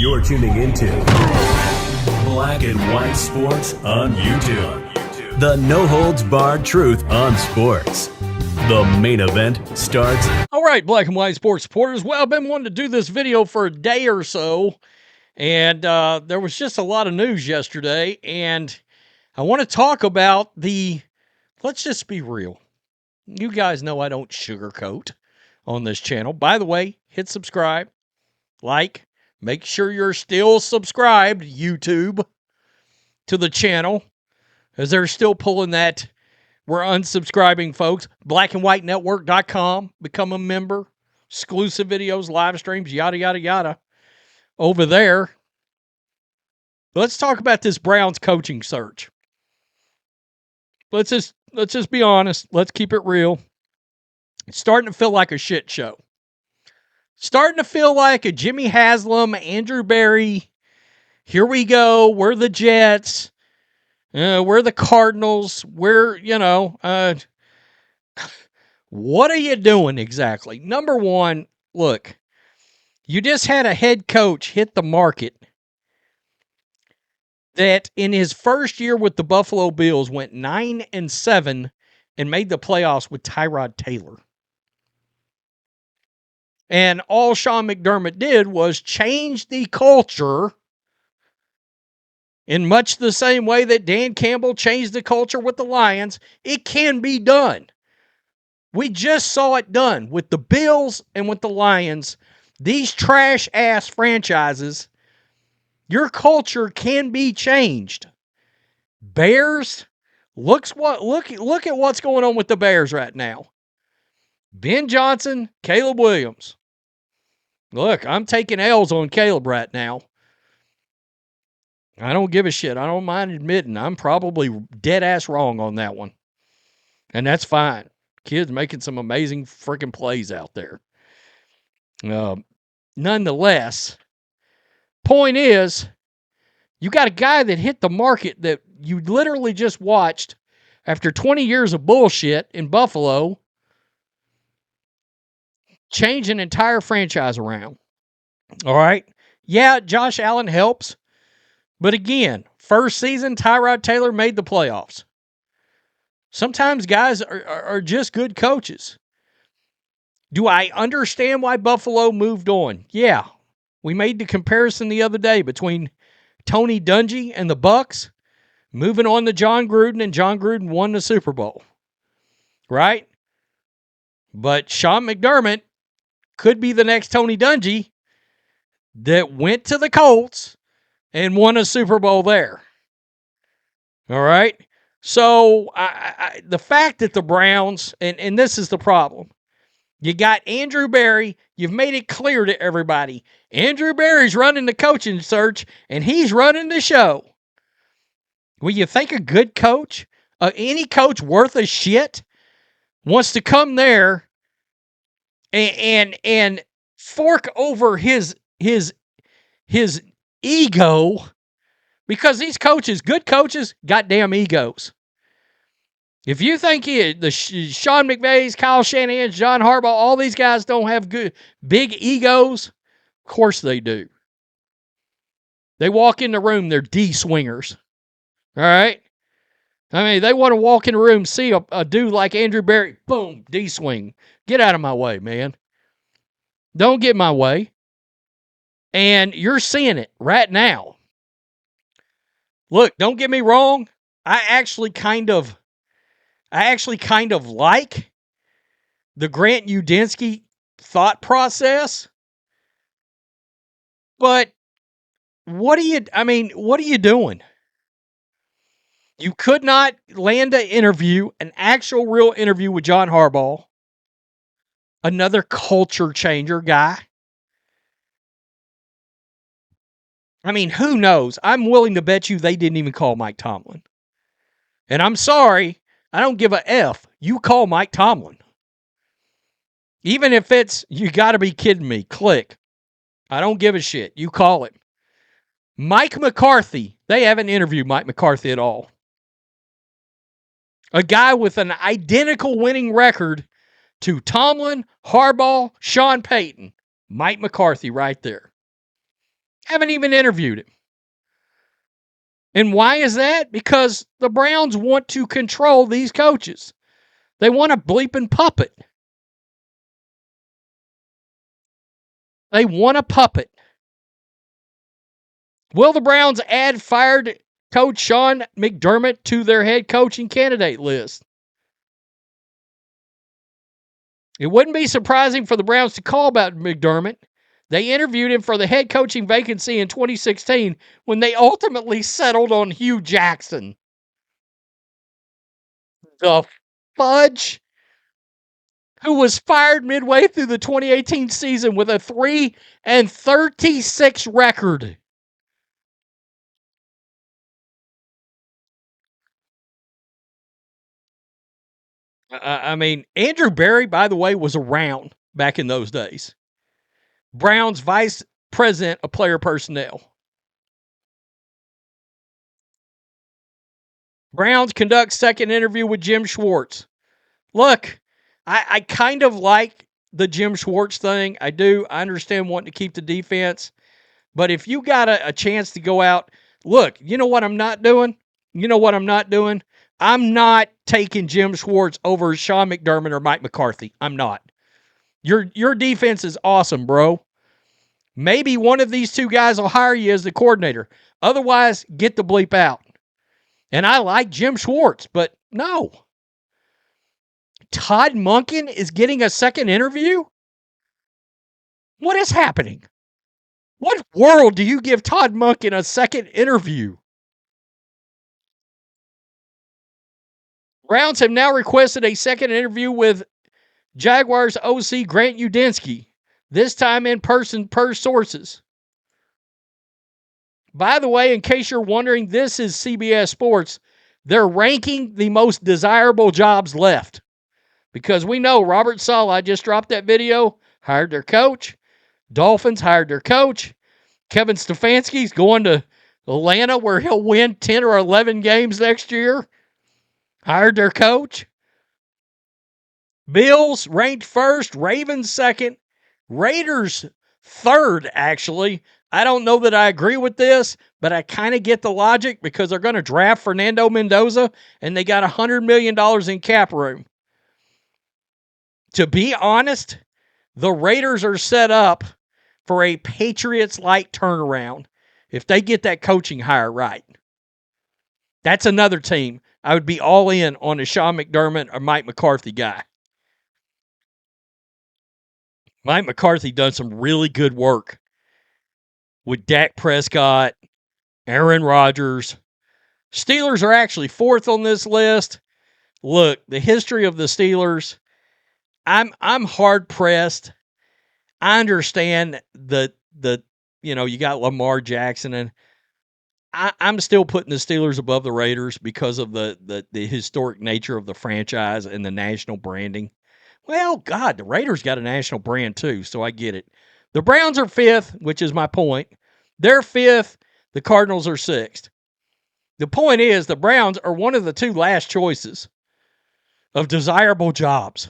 You're tuning into Black and White Sports on YouTube. The no-holds-barred truth on sports. The main event starts. All right, Black and White Sports supporters. Well, I've been wanting to do this video for a day or so, and there was just a lot of news yesterday, and I want to talk about let's just be real. You guys know I don't sugarcoat on this channel. By the way, hit subscribe, like, make sure you're still subscribed, YouTube, to the channel, as they're still pulling that. We're unsubscribing, folks. blackandwhitenetwork.com. Become a member. Exclusive videos, live streams, yada, yada, yada. Over there. Let's talk about this Browns coaching search. Let's just be honest. Let's keep it real. It's starting to feel like a shit show. Starting to feel like a Jimmy Haslam, Andrew Berry. Here we go. We're the Jets. We're the Cardinals. We're, what are you doing exactly? Number one, look, you just had a head coach hit the market that in his first year with the Buffalo Bills went 9-7 and made the playoffs with Tyrod Taylor. And all Sean McDermott did was change the culture in much the same way that Dan Campbell changed the culture with the Lions. It can be done. We just saw it done with the Bills and with the Lions. These trash-ass franchises, your culture can be changed. Bears, look at what's going on with the Bears right now. Ben Johnson, Caleb Williams. Look, I'm taking L's on Caleb right now. I don't give a shit. I don't mind admitting I'm probably dead-ass wrong on that one. And that's fine. Kid's making some amazing freaking plays out there. Nonetheless, point is, you got a guy that hit the market that you literally just watched after 20 years of bullshit in Buffalo change an entire franchise around. All right? Yeah, Josh Allen helps. But again, first season, Tyrod Taylor made the playoffs. Sometimes guys are just good coaches. Do I understand why Buffalo moved on? Yeah. We made the comparison the other day between Tony Dungy and the Bucs, moving on to John Gruden, and John Gruden won the Super Bowl. Right? But Sean McDermott could be the next Tony Dungy that went to the Colts and won a Super Bowl there. All right? So, the fact that the Browns, and this is the problem, you got Andrew Berry, you've made it clear to everybody, Andrew Berry's running the coaching search, and he's running the show. Well, you think a good coach, any coach worth a shit, wants to come there and fork over his ego, because these coaches, good coaches, goddamn egos. If you think the Sean McVays, Kyle Shanahan's, John Harbaugh, all these guys don't have big egos, of course they do. They walk in the room, they're D-swingers. All right? I mean, they want to walk in the room, see a dude like Andrew Berry, boom, D-swing. Get out of my way, man. Don't get in my way. And you're seeing it right now. Look, don't get me wrong. I actually kind of like the Grant Udinski thought process. But what are you doing? You could not land an actual real interview with John Harbaugh, another culture changer guy. I mean, who knows? I'm willing to bet you they didn't even call Mike Tomlin. And I'm sorry, I don't give a F. You call Mike Tomlin. Even if it's, you got to be kidding me, click. I don't give a shit. You call it. Mike McCarthy, they haven't interviewed Mike McCarthy at all. A guy with an identical winning record to Tomlin, Harbaugh, Sean Payton. Mike McCarthy right there. Haven't even interviewed him. And why is that? Because the Browns want to control these coaches. They want a bleeping puppet. They want a puppet. Will the Browns add fired coach Sean McDermott to their head coaching candidate list? It wouldn't be surprising for the Browns to call about McDermott. They interviewed him for the head coaching vacancy in 2016 when they ultimately settled on Hugh Jackson. The fudge, who was fired midway through the 2018 season with a 3-36 record. I mean, Andrew Berry, by the way, was around back in those days. Browns vice president of player personnel. Browns conduct second interview with Jim Schwarz. Look, I kind of like the Jim Schwarz thing. I do. I understand wanting to keep the defense. But if you got a chance to go out, look, you know what I'm not doing? I'm not taking Jim Schwarz over Sean McDermott or Mike McCarthy. I'm not. Your defense is awesome, bro. Maybe one of these two guys will hire you as the coordinator. Otherwise, get the bleep out. And I like Jim Schwarz, but no. Todd Monken is getting a second interview? What is happening? What world do you give Todd Monken a second interview? Browns have now requested a second interview with Jaguars OC Grant Udinski, this time in person per sources. By the way, in case you're wondering, this is CBS Sports. They're ranking the most desirable jobs left. Because we know Robert Saleh, I just dropped that video, hired their coach. Dolphins hired their coach. Kevin Stefanski's going to Atlanta where he'll win 10 or 11 games next year. Hired their coach. Bills ranked first. Ravens second. Raiders third, actually. I don't know that I agree with this, but I kind of get the logic because they're going to draft Fernando Mendoza and they got $100 million in cap room. To be honest, the Raiders are set up for a Patriots-like turnaround if they get that coaching hire right. That's another team I would be all in on a Sean McDermott or Mike McCarthy guy. Mike McCarthy done some really good work with Dak Prescott, Aaron Rodgers. Steelers are actually fourth on this list. Look, the history of the Steelers, I'm hard pressed. I understand the you got Lamar Jackson, and I'm still putting the Steelers above the Raiders because of the historic nature of the franchise and the national branding. Well, God, the Raiders got a national brand too, so I get it. The Browns are fifth, which is my point. They're fifth. The Cardinals are sixth. The point is the Browns are one of the two last choices of desirable jobs.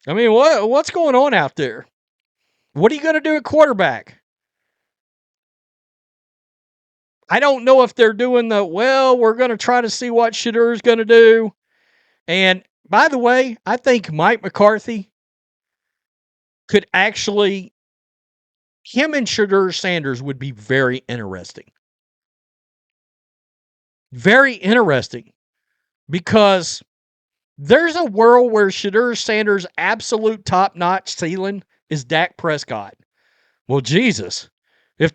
I mean, what's going on out there? What are you going to do at quarterback? I don't know if they're doing we're going to try to see what Shedeur's going to do. And by the way, I think Mike McCarthy could actually, him and Shedeur Sanders would be very interesting. Very interesting. Because there's a world where Shedeur Sanders' absolute top-notch ceiling is Dak Prescott. Well, Jesus, if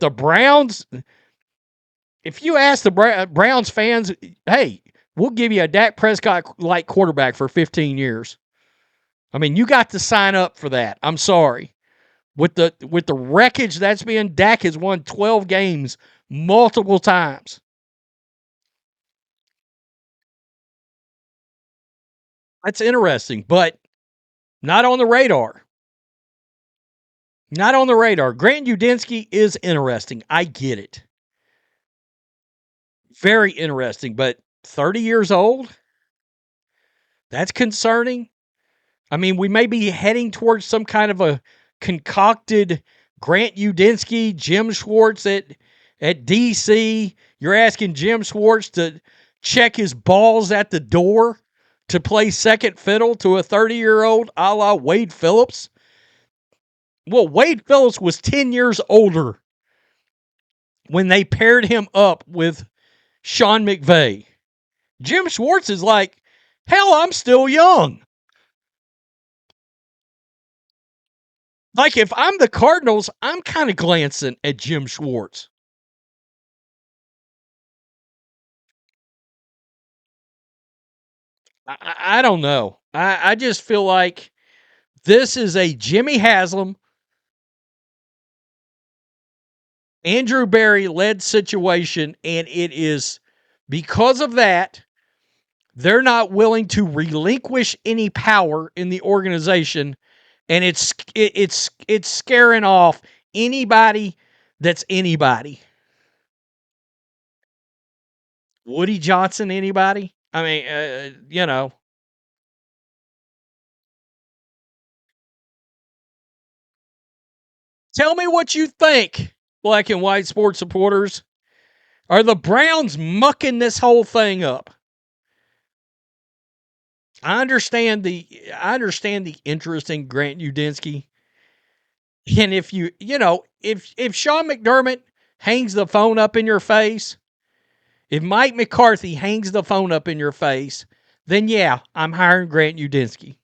you ask the Browns fans, hey, we'll give you a Dak Prescott-like quarterback for 15 years. I mean, you got to sign up for that. I'm sorry. With the wreckage that's been, Dak has won 12 games multiple times. That's interesting, but not on the radar. Not on the radar. Grant Udinski is interesting. I get it. Very interesting, but 30 years old? That's concerning. I mean, we may be heading towards some kind of a concocted Grant Udinski, Jim Schwarz at DC. You're asking Jim Schwarz to check his balls at the door to play second fiddle to a 30-year-old a la Wade Phillips. Well, Wade Phillips was 10 years older when they paired him up with Sean McVay. Jim Schwarz is like, hell, I'm still young. Like, if I'm the Cardinals, I'm kind of glancing at Jim Schwarz. I don't know. I just feel like this is a Jimmy Haslam, Andrew Berry-led situation, and it is because of that, they're not willing to relinquish any power in the organization, and it's scaring off anybody that's anybody. Woody Johnson, anybody? I mean, Tell me what you think, black and white sports supporters. Are the Browns mucking this whole thing up? I understand the interest in Grant Udinski. And if if Sean McDermott hangs the phone up in your face, if Mike McCarthy hangs the phone up in your face, then yeah, I'm hiring Grant Udinski.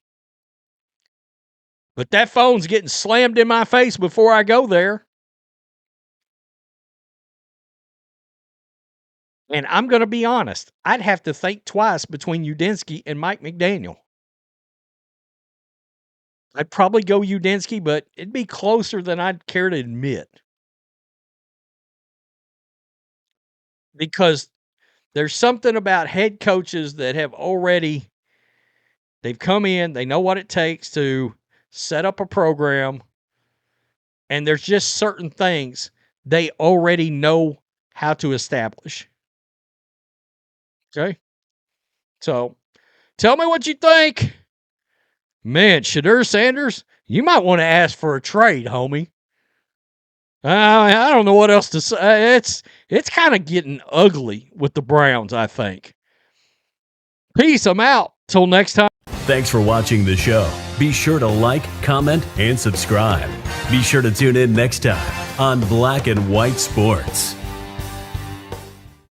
But that phone's getting slammed in my face before I go there. And I'm going to be honest, I'd have to think twice between Udinski and Mike McDaniel. I'd probably go Udinski, but it'd be closer than I'd care to admit. Because there's something about head coaches that have already, they've come in, they know what it takes to set up a program, and there's just certain things they already know how to establish. Okay? So, tell me what you think. Man, Shedeur Sanders, you might want to ask for a trade, homie. I don't know what else to say. It's kind of getting ugly with the Browns, I think. Peace. I'm out. Till next time. Thanks for watching the show. Be sure to like, comment, and subscribe. Be sure to tune in next time on Black and White Sports.